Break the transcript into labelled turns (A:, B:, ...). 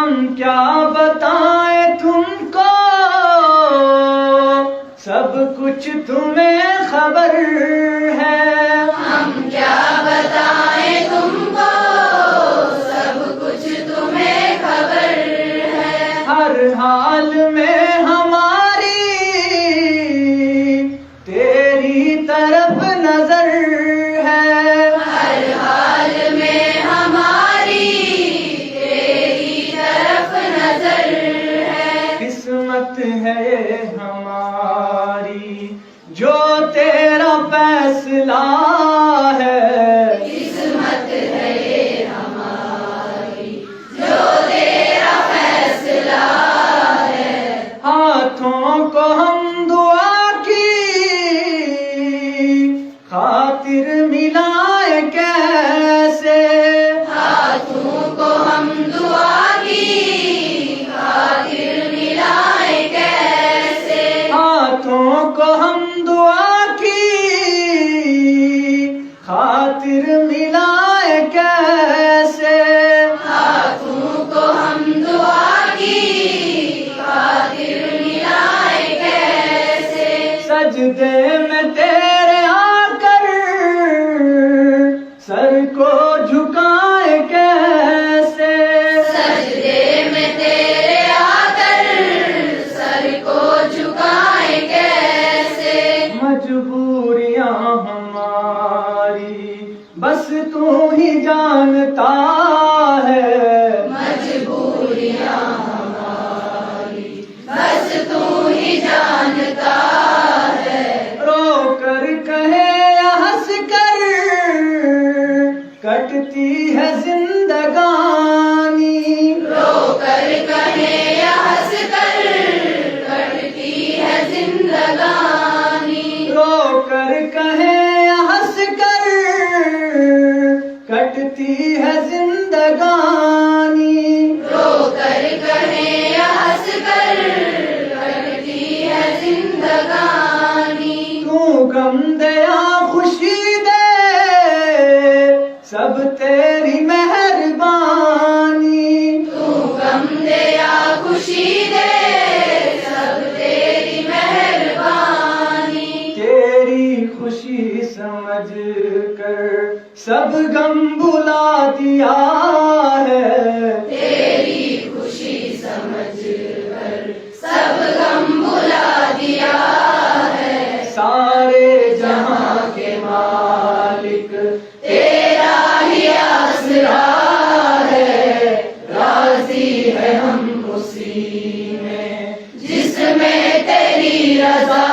A: हम क्या बताएं तुमको, सब कुछ तुम्हें खबर है।
B: हम क्या बताएं तुमको, सब कुछ तुम्हें खबर है।
A: हर हाल में हमारी तेरी तरफ नजर है।
B: हर हाल में हमारी तेरी तरफ नजर है।
A: किस्मत है ये हमारी जो तेरा फैसला है।
B: किस्मत है ये हमारी जो तेरा फैसला है।
A: हाथों को हम दुआ की खातिर मिलाए कैसे।
B: हाथों को हम दुआ की खातिर मिलाए कैसे।
A: हाथों को हम दुआ की खातिर मिलाए कैसे।
B: हाथों को हम दुआ की खातिर मिलाए कैसे।
A: सजदे में तेरे आकर सर को झुकाए कैसे।
B: सजदे में तेरे आकर सर को झुकाए कैसे।
A: मजबूरियां हमारी बस तू ही जानता है।
B: मजबूरियां हमारी बस तू ही जानता है।
A: रो कर कहे या हंस कर कटती है जिंदगानी।
B: रो कर कहे या हंस कर कटती है जिंदगानी।
A: रो कर कहे या हंस कर कटती है जिंदगानी।
B: रो कर कहे या हंस कर कटती है जिंदगानी।
A: तू गम दे या खुशी दे सब तेरी मेहरबानी।
B: तू गम दे या खुशी दे सब तेरी मेहरबानी।
A: तेरी खुशी समझ कर सब गम भुला दिया है।
B: तेरी खुशी समझ कर सब गम भुला दिया है।
A: सारे जहां के मालिक
B: तेरा ही आसरा है। राजी है हम उसी में जिसमें तेरी रजा